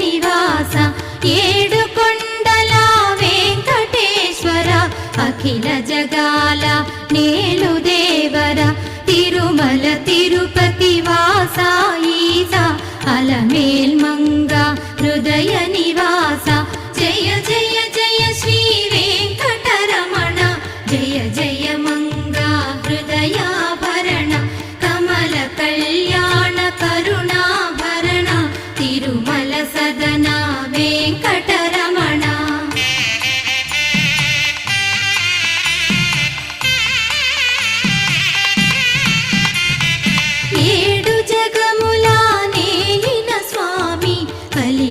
నివాస ఏడుకొండల వెంకటేశ్వర అఖిల జగాల నేలు దేవర తిరుమల తిరుపతి వాస ఈస అలమేల్మంగ హృదయ నివాస జయ జయ జయ శ్రీ వెంకటరమణ జయ జయ మంగ హృదయాభరణ కమల కళ్యాణ కరుణాభరణ తిరుమల సదన